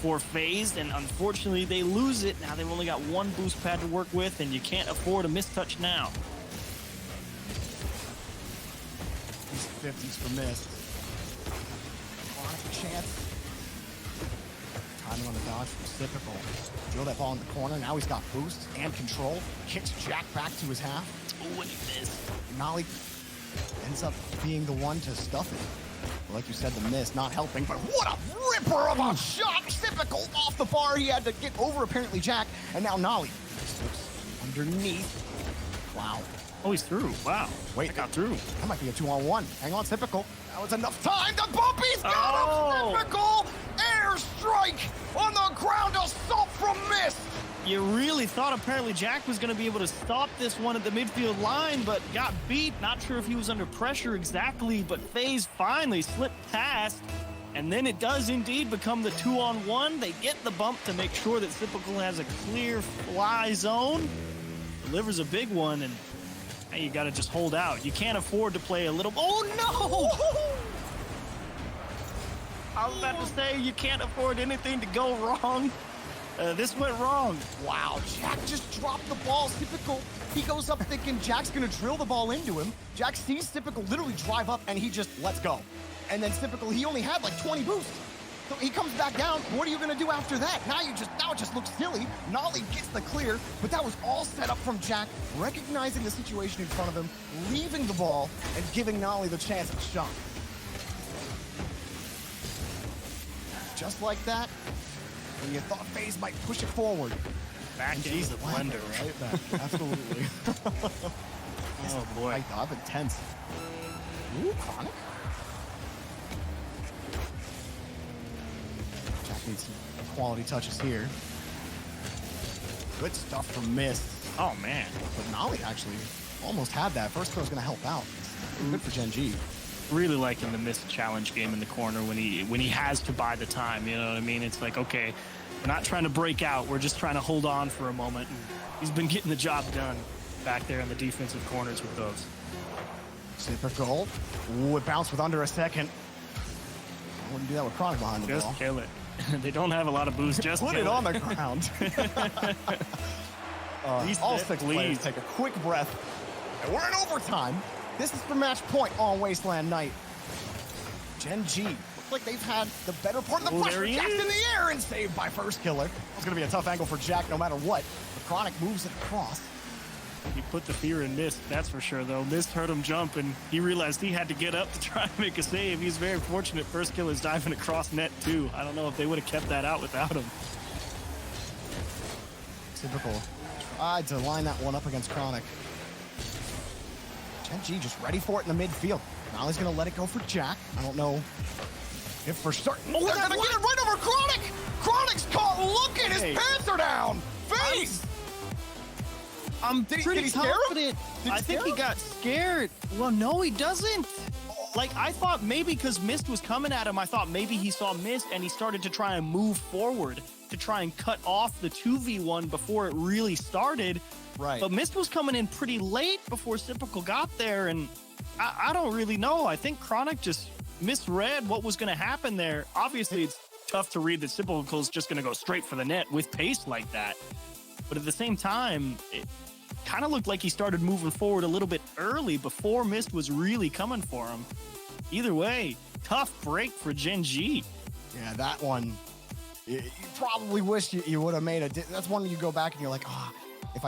Speaker 2: for FaZe, and unfortunately they lose it. Now they've only got 1 boost pad to work with, and you can't afford a mistouch now.
Speaker 1: These 50s for Mist. Chronic a chance. Timing on the dodge from Typical. Drill that ball in the corner. Now he's got boost and control. Kicks Jack back to his half.
Speaker 2: Oh, and he missed.
Speaker 1: Nolly ends up being the one to stuff it. Like you said, the miss not helping, but what a ripper of a shot! Typical off the bar. He had to get over apparently Jack, and now Nolly slips underneath. Wow.
Speaker 2: Oh, he's through. Wow.
Speaker 1: Wait,
Speaker 2: I got through.
Speaker 1: That might be a 2-on-1. Hang on, Typical. Now it's enough time. The bumpy's got him. Typical air strike on the ground. Assault from Mist.
Speaker 2: You really thought apparently Jack was going to be able to stop this one at the midfield line, but got beat. Not sure if he was under pressure exactly, but FaZe finally slipped past. And then it does indeed become the 2-on-1. They get the bump to make sure that Typical has a clear fly zone. Delivers a big one, and hey, you got to just hold out. You can't afford to play a little... Oh, no! I was about to say, you can't afford anything to go wrong. This went wrong.
Speaker 1: Wow, Jack just dropped the ball. Typical, he goes up thinking Jack's gonna drill the ball into him. Jack sees Typical literally drive up and he just lets go. And then Typical, he only had like 20 boosts. So he comes back down. What are you gonna do after that? Now it just looks silly. Nolly gets the clear, but that was all set up from Jack, recognizing the situation in front of him, leaving the ball, and giving Nolly the chance of a shot. Just like that, when you thought FaZe might push it forward.
Speaker 2: Back into the blender,
Speaker 1: right back. Absolutely.
Speaker 2: Oh, boy.
Speaker 1: I've been tense. Ooh, Chronic. Jack needs some quality touches here. Good stuff from Mist.
Speaker 2: Oh, man.
Speaker 1: But Nolly actually almost had that. First throw is going to help out. Good for GenG.
Speaker 2: Really liking the Mist challenge game in the corner when he has to buy the time, you know what I mean? It's like, okay, we're not trying to break out, we're just trying to hold on for a moment. And he's been getting the job done back there in the defensive corners with those.
Speaker 1: Typical. Ooh, it bounced with under a second. I wouldn't do that with Chronic behind the ball.
Speaker 2: Just kill it. They don't have a lot of boost, just
Speaker 1: put
Speaker 2: kill
Speaker 1: it on the ground. All six players take a quick breath. And we're in overtime. This is for match point on Wasteland Night. GenG looks like they've had the better part of the pressure. Jack's in the air and saved by First Killer. It's going to be a tough angle for Jack no matter what. The Chronic moves it across.
Speaker 2: He put the fear in Mist, that's for sure, though. Mist heard him jump, and he realized he had to get up to try and make a save. He's very fortunate First Killer's diving across net, too. I don't know if they would have kept that out without him.
Speaker 1: Typical. Tried to line that one up against Chronic. GenG just ready for it in the midfield. Now he's going to let it go for Jack. I don't know if for certain. Oh, they're going to get it right over Chronic! Chronic's caught looking! His pants are down! FaZe!
Speaker 2: I'm pretty confident. I think he got scared. Well, no, he doesn't. Like, I thought maybe because Mist was coming at him, I thought maybe he saw Mist and he started to try and move forward to try and cut off the 2v1 before it really started.
Speaker 1: Right.
Speaker 2: But Mist was coming in pretty late before Typical got there, and I don't really know. I think Chronic just misread what was going to happen there. Obviously, it's tough to read that Typical is just going to go straight for the net with pace like that. But at the same time, it kind of looked like he started moving forward a little bit early before Mist was really coming for him. Either way, tough break for GenG.
Speaker 1: Yeah, that one, you probably wish you would have made a... That's one you go back and you're like, if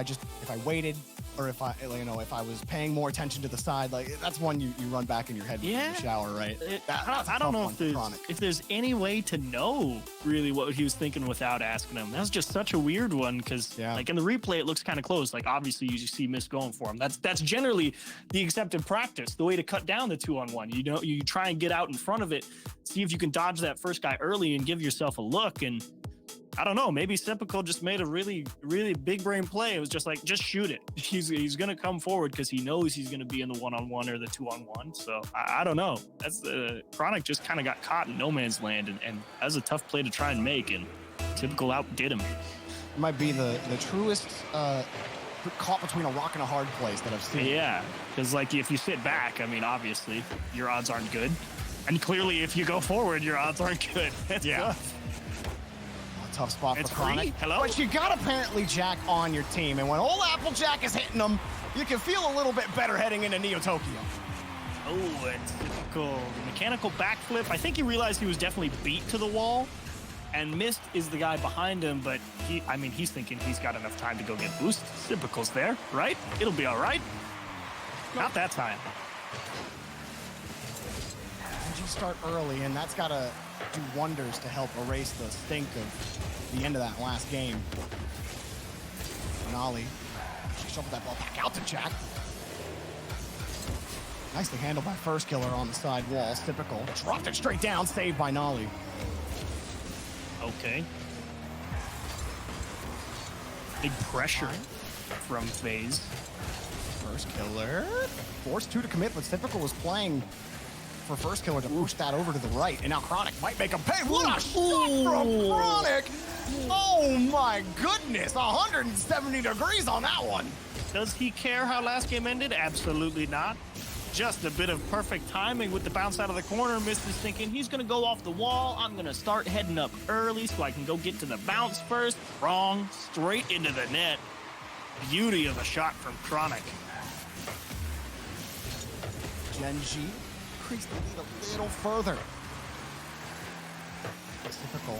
Speaker 1: I waited, or if I was paying more attention to the side, like that's one you run back in your head in the shower, right?
Speaker 2: I don't know if there's any way to know really what he was thinking without asking him. That was just such a weird one because like in the replay, it looks kind of close. Like obviously you see Mist going for him. That's generally the accepted practice, the way to cut down the 2-on-1. You know, you try and get out in front of it, see if you can dodge that first guy early and give yourself a look. And I don't know, maybe Typical just made a really, really big brain play. It was just like, just shoot it. He's going to come forward because he knows he's going to be in the 1-on-1 or the 2-on-1. So I don't know. That's Chronic just kind of got caught in no man's land, and that was a tough play to try and make, and Typical outdid him.
Speaker 1: It might be the truest caught between a rock and a hard place that I've seen.
Speaker 2: Yeah, because like if you sit back, I mean, obviously your odds aren't good. And clearly if you go forward, your odds aren't good. That's tough.
Speaker 1: Tough spot for Chronic.
Speaker 2: Hello?
Speaker 1: But you got apparently Jack on your team, and when old Applejack is hitting them, you can feel a little bit better heading into Neo Tokyo.
Speaker 2: Oh, it's Typical mechanical backflip. I think he realized he was definitely beat to the wall, and Mist is the guy behind him, but he's thinking he's got enough time to go get boost. Typical's there, right? It'll be all right. Not that time.
Speaker 1: And you start early, and that's got to do wonders to help erase the stink of the end of that last game. Nolly, she shoveled that ball back out to Jack. Nicely handled by First Killer on the side wall. Typical. Dropped it straight down, saved by Nolly.
Speaker 2: Okay. Big pressure from FaZe.
Speaker 1: First killer. Forced 2 to commit, but Typical was playing for first killer to push that over to the right. And now Chronic might make him pay. What a shot from Chronic! Oh my goodness, 170 degrees on that one.
Speaker 2: Does he care how last game ended? Absolutely not. Just a bit of perfect timing with the bounce out of the corner. Mist is thinking he's going to go off the wall. I'm going to start heading up early so I can go get to the bounce first. Wrong. Straight into the net. Beauty of a shot from Chronic.
Speaker 1: GenG increased the lead a little further. Typical.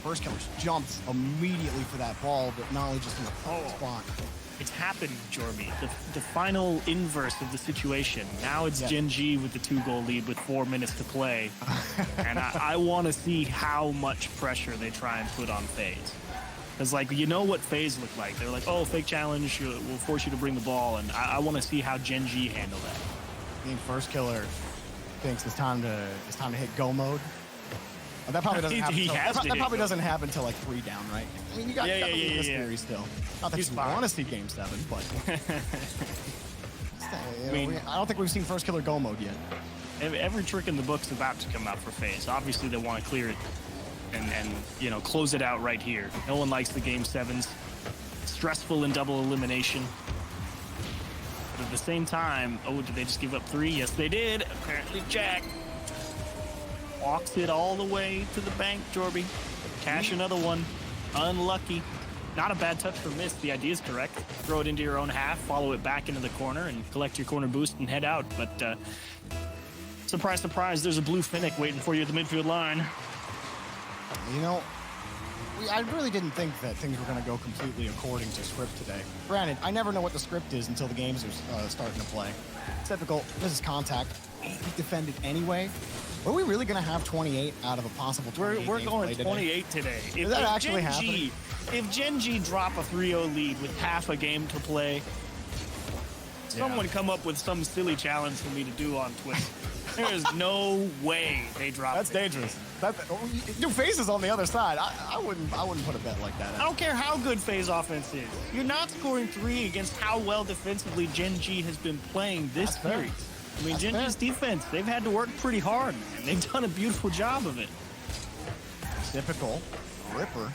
Speaker 1: First killer jumps immediately for that ball, but Nolly just in the spot.
Speaker 2: It's happened, Jorby. The final inverse of the situation. Now it's GenG with the 2-goal lead with 4 minutes to play. And I want to see how much pressure they try and put on FaZe. Because, like, you know what FaZe look like. They're like, oh, fake challenge, we'll force you to bring the ball. And I want to see how GenG handle that.
Speaker 1: I think first killer thinks it's time to hit go mode. That probably doesn't happen. That probably doesn't happen until like 3 down, right? I mean, you got the theory still. Not that you want to see Game 7, but I don't think we've seen first killer go mode yet.
Speaker 2: Every trick in the book's about to come out for FaZe. Obviously, they want to clear it and close it out right here. No one likes the Game 7s. Stressful in double elimination. But at the same time, oh, did they just give up 3? Yes, they did. Apparently, Jack walks it all the way to the bank, Jorby. Cash another one. Unlucky. Not a bad touch for Mist. The idea is correct. Throw it into your own half, follow it back into the corner, and collect your corner boost and head out. But surprise, surprise, there's a blue Finnick waiting for you at the midfield line.
Speaker 1: You know, I really didn't think that things were going to go completely according to script today. Granted, I never know what the script is until the games are starting to play. It's typical. This is contact. He defended anyway. Are we really going to have 28 out of a possible 28?
Speaker 2: We're going 28 today.
Speaker 1: Is that actually happening?
Speaker 2: If GenG drop a 3-0 lead with half a game to play, someone come up with some silly challenge for me to do on Twitter. There is no way they drop.
Speaker 1: That's dangerous. New faces on the other side. I wouldn't put a bet like that out.
Speaker 2: I don't care how good FaZe offense is. You're not scoring 3 against how well defensively GenG has been playing this series. I mean, GenG's defense, they've had to work pretty hard, and they've done a beautiful job of it.
Speaker 1: Typical. Ripper.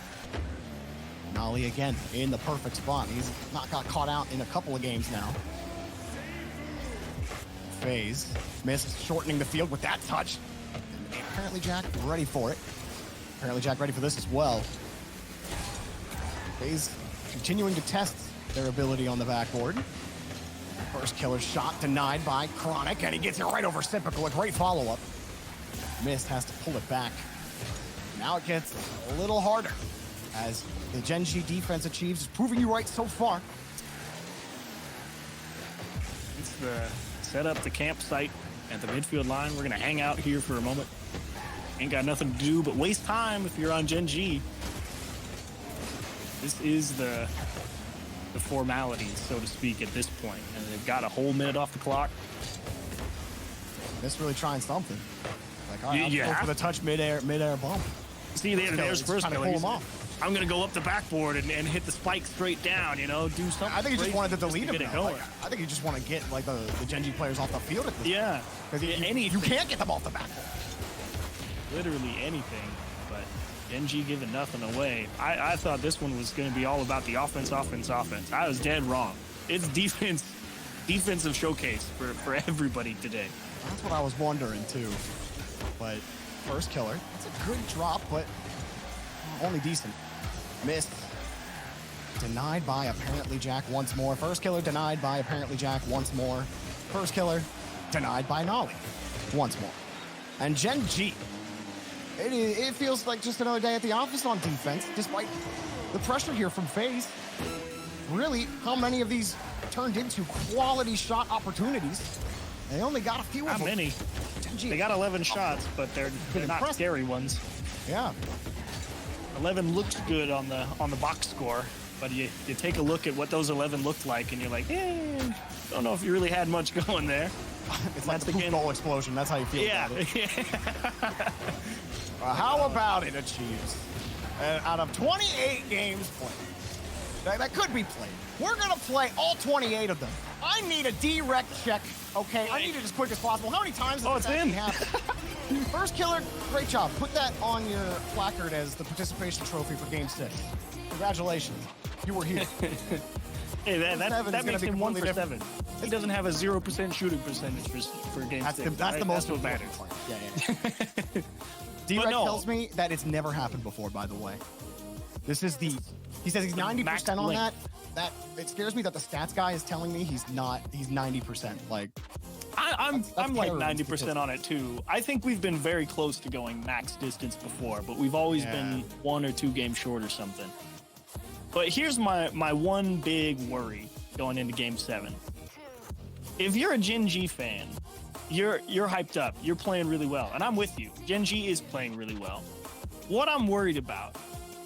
Speaker 1: Nolly again in the perfect spot. He's not got caught out in a couple of games now. FaZe missed, shortening the field with that touch. And apparently Jack ready for it. Apparently Jack ready for this as well. FaZe continuing to test their ability on the backboard. First killer shot denied by Chronic, and he gets it right over Typical. A great follow-up. Mist has to pull it back. Now it gets a little harder as the GenG defense achieves. It's proving you right so far.
Speaker 2: It's the set up the campsite at the midfield line. We're going to hang out here for a moment. Ain't got nothing to do but waste time if you're on GenG. This is the formalities, so to speak, at this point. And they've got a whole minute off the clock.
Speaker 1: This really trying something. Like, all right, I'll go for the touch midair bump.
Speaker 2: See, there's first
Speaker 1: trying to pull him off.
Speaker 2: I'm going to go up the backboard and hit the spike straight down, do something.
Speaker 1: I think he just wanted to delete him now. Like, I think he just want to get like the GenG players off the field at this point. Because you can't get them off the backboard.
Speaker 2: Literally anything, but GenG giving nothing away. I thought this one was going to be all about the offense. I was dead wrong. It's defensive showcase for everybody today.
Speaker 1: That's what I was wondering too. But first killer, it's a good drop, but only decent. Missed. Denied by apparently Jack once more. First killer denied by apparently Jack once more. First killer denied by Nolly once more. And GenG, it feels like just another day at the office on defense, despite the pressure here from FaZe. Really, how many of these turned into quality shot opportunities? They only got a few of them.
Speaker 2: Not many.
Speaker 1: GenG.
Speaker 2: They got 11 shots, but they're not scary ones.
Speaker 1: Yeah.
Speaker 2: 11 looks good on the box score, but you take a look at what those 11 looked like, and you're like, don't know if you really had much going there.
Speaker 1: It's like the goal explosion. That's how you feel about it. How about it achieves? Out of 28 games played, that could be played. We're gonna play all 28 of them. I need a direct check, okay? I need it as quick as possible. How many times does this actually happen? First killer, great job. Put that on your placard as the participation trophy for Game 6. Congratulations, you were here.
Speaker 2: Hey, that makes him 1 for 7. He doesn't have a 0% shooting percentage for Game 6.
Speaker 1: That's the most
Speaker 2: what matters.
Speaker 1: Yeah. D-Rex tells me that it's never happened before, by the way. He says he's 90% on that. It scares me that the stats guy is telling me he's 90%. Like,
Speaker 2: I'm like 90% on it too. I think we've been very close to going max distance before, but we've always been 1 or 2 games short or something. But here's my one big worry going into Game 7. If you're a GenG fan, you're hyped up. You're playing really well, and I'm with you. GenG is playing really well. What I'm worried about,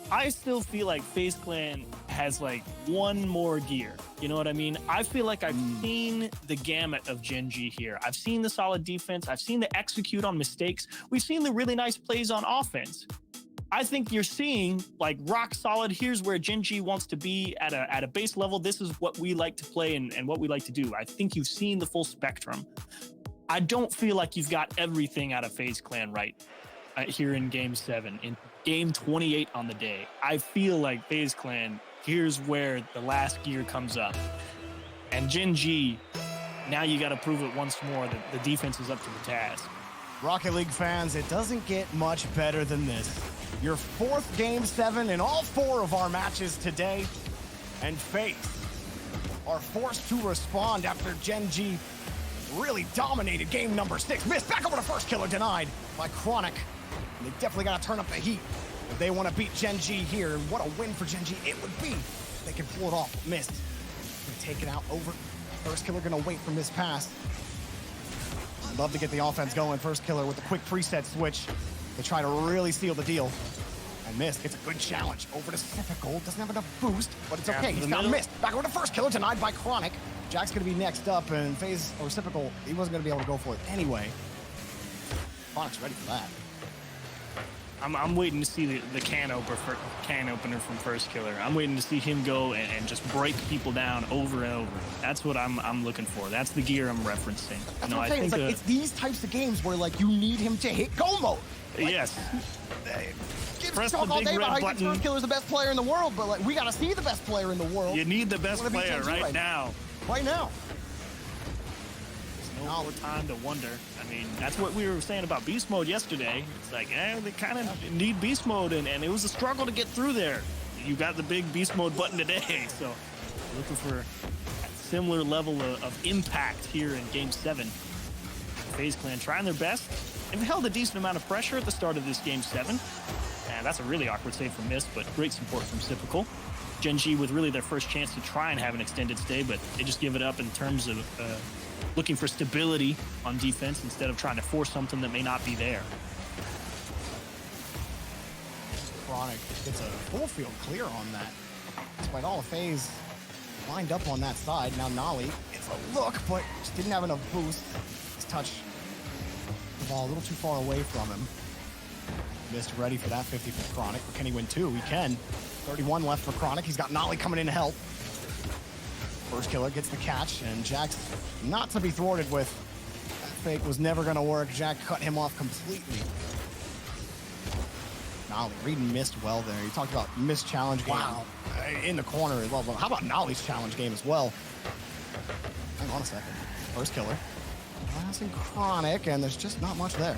Speaker 2: I still feel like FaZe Clan has like one more gear. You know what I mean? I feel like I've seen the gamut of GenG here. I've seen the solid defense. I've seen the execute on mistakes. We've seen the really nice plays on offense. I think you're seeing like rock solid. Here's where GenG wants to be at a base level. This is what we like to play and what we like to do. I think you've seen the full spectrum. I don't feel like you've got everything out of FaZe Clan right here in Game 7, in Game 28 on the day. I feel like FaZe Clan, here's where the last gear comes up. And GenG, now you got to prove it once more that the defense is up to the task.
Speaker 1: Rocket League fans, it doesn't get much better than this. Your 4th Game 7 in all 4 of our matches today. And FaZe are forced to respond after GenG really dominated game number 6. Missed back over to first killer, denied by Chronic. And they definitely got to turn up the heat if they want to beat GenG here. And what a win for GenG it would be if they can pull it off. Missed. Gonna take it out over. First killer gonna wait for miss pass. Love to get the offense going. First killer with a quick preset switch to try to really seal the deal. And Mist gets a good challenge over to Sypical. Doesn't have enough boost, but it's okay. He's got Mist. Back over to first killer, denied by Chronic. Jack's gonna be next up, and FaZe or Sypical, he wasn't gonna be able to go for it anyway. Chronic's ready for that.
Speaker 2: I'm waiting to see the can opener from first killer. I'm waiting to see him go and just break people down over and over. That's what I'm looking for. That's the gear I'm referencing.
Speaker 1: That's what I'm saying. It's like it's these types of games where like you need him to hit go mode. Like,
Speaker 2: yes.
Speaker 1: Press the big red button. First killer's the best player in the world, but like we gotta see the best player in the world.
Speaker 2: You need the best player right now.
Speaker 1: Right now.
Speaker 2: There's no more time to wonder. I mean, that's what we were saying about beast mode yesterday. It's like, they kind of need beast mode, and it was a struggle to get through there. You got the big beast mode button today, so looking for a similar level of impact here in Game 7. FaZe Clan trying their best. They've held a decent amount of pressure at the start of this Game 7. And that's a really awkward save from Mist, but great support from Sypical. GenG with really their first chance to try and have an extended stay, but they just give it up in terms of looking for stability on defense instead of trying to force something that may not be there.
Speaker 1: Chronic gets a full field clear on that. Despite all of FaZe lined up on that side. Now Nolly gets a look, but just didn't have enough boost. His touch the ball a little too far away from him. Mist ready for that 50 for Chronic, but can he win 2? He can. 31 left for Chronic. He's got Nolly coming in to help. First killer gets the catch, and Jack's not to be thwarted with. That fake was never going to work. Jack cut him off completely. Nolly reading Mist well there. You talked about Mist challenge game in the corner as well. How about Nolly's challenge game as well? Hang on a second. First killer. Passing Chronic, and there's just not much there.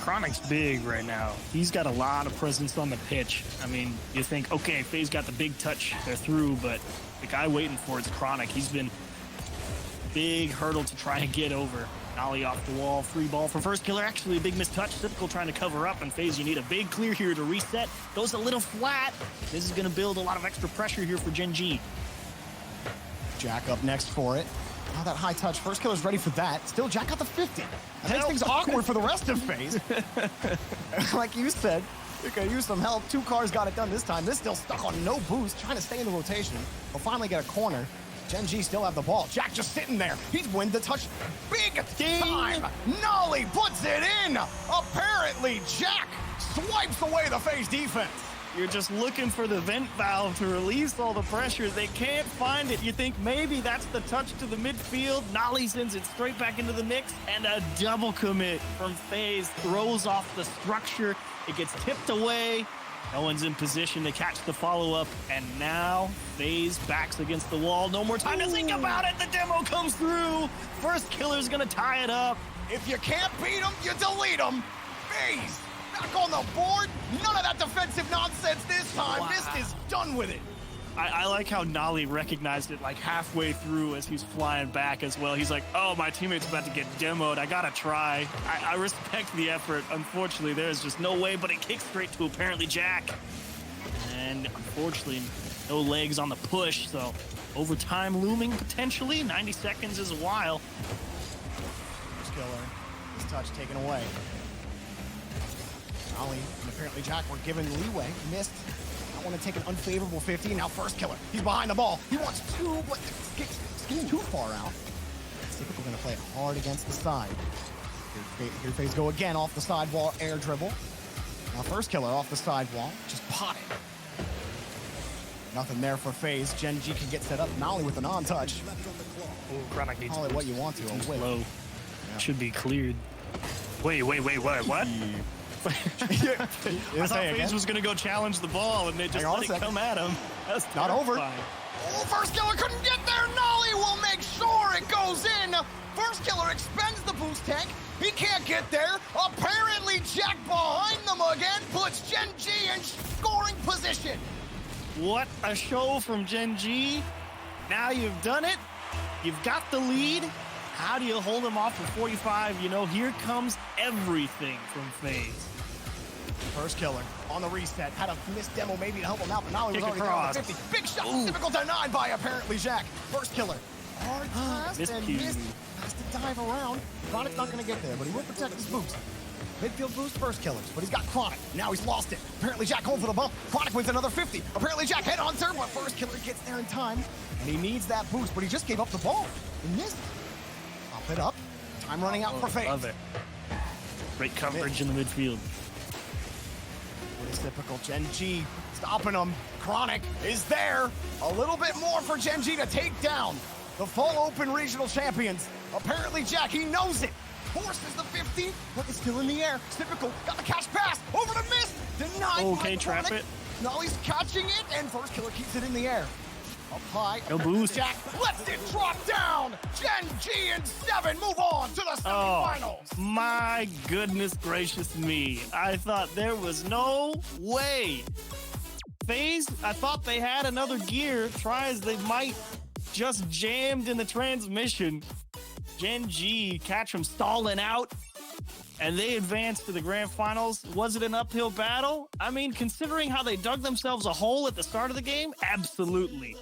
Speaker 2: Chronic's big right now. He's got a lot of presence on the pitch. I mean, you think, okay, FaZe got the big touch, they're through, but the guy waiting for it's Chronic. He's been a big hurdle to try and get over. Nolly off the wall, free ball for first killer. Actually, a big missed touch. Typical trying to cover up, and FaZe, you need a big clear here to reset. Goes a little flat. This is going to build a lot of extra pressure here for GenG.
Speaker 1: Jack up next for it. Now that high touch, first killer's ready for that. Still, Jack got the 50. That makes things awkward for the rest of FaZe. Like you said, you could use some help. 2 cars got it done this time. This still stuck on no boost, trying to stay in the rotation. We'll finally get a corner. GenG still have the ball. Jack just sitting there. He's win the touch. Big time. Nolly puts it in. Apparently, Jack swipes away the FaZe defense.
Speaker 2: You're just looking for the vent valve to release all the pressure. They can't find it. You think maybe that's the touch to the midfield. Nolly sends it straight back into the mix, and a double commit from FaZe throws off the structure. It gets tipped away. No one's in position to catch the follow-up, and now FaZe backs against the wall. No more time to think about it. The demo comes through. First killer's gonna tie it up.
Speaker 3: If you can't beat them, you delete them. FaZe back on the board. None of that defensive nonsense this time.
Speaker 2: Wow.
Speaker 3: Mist is done with it.
Speaker 2: I like how Nolly recognized it like halfway through as he's flying back as well. He's like, oh, my teammate's about to get demoed. I gotta try. I respect the effort. Unfortunately, there's just no way, but it kicks straight to apparently Jack. And unfortunately, no legs on the push, so overtime looming potentially. 90 seconds is a while.
Speaker 1: First killer. His touch taken away. Nolly and apparently Jack were given leeway. Missed. I want to take an unfavorable 50. Now first killer. He's behind the ball. He wants two, but it's too far out. Typical going to play it hard against the side. Here FaZe go again off the sidewall air dribble. Now first killer off the sidewall. Just potted. Nothing there for FaZe. GenG can get set up. Nolly with a non-touch.
Speaker 2: Chronic needs
Speaker 1: Call it what you want to. Oh, wait.
Speaker 2: low.
Speaker 1: Yeah.
Speaker 2: Should be cleared. Wait, what? I thought FaZe was going to go challenge the ball, and they just let it come at him. That's
Speaker 1: not over.
Speaker 3: Oh, first killer couldn't get there. Nolly will make sure it goes in. First killer expends the boost tank. He can't get there. Apparently, Jack behind them again puts GenG in scoring position.
Speaker 2: What a show from GenG. Now you've done it. You've got the lead. How do you hold them off for 45? You know, here comes everything from FaZe.
Speaker 1: First killer on the reset. Had a missed demo maybe to help him out, but Nolly was
Speaker 2: Kick
Speaker 1: already
Speaker 2: across.
Speaker 1: down to 50. Big shot, typical denied by apparently Jack. First killer. Hard pass and missed. Has to dive around. Chronic's not going to get there, but he will protect his boost. Midfield boost, first killers, but he's got Chronic. Now he's lost it. Apparently Jack home for the bump. Chronic wins another 50. Apparently Jack headhunter, but first killer gets there in time. And he needs that boost, but he just gave up the ball. He missed. Pop it up. Time running out for FaZe.
Speaker 2: Love it. Great coverage in the midfield.
Speaker 1: What is typical GenG stopping him. Chronic is there. A little bit more for GenG to take down the full open regional champions. Apparently Jack, he knows it. Forces the 50, but it's still in the air. Typical got the catch pass over the miss. Denied.
Speaker 2: Okay, trap it.
Speaker 3: Nolly's catching it, and first killer keeps it in the air. Up high.
Speaker 2: No boost.
Speaker 3: Jack lets it drop down. GenG and 7 move on to the semifinals.
Speaker 2: My goodness gracious me. I thought there was no way. FaZe, I thought they had another gear. Try as they might, just jammed in the transmission. GenG catch them stalling out, and they advance to the grand finals. Was it an uphill battle? I mean, considering how they dug themselves a hole at the start of the game, absolutely.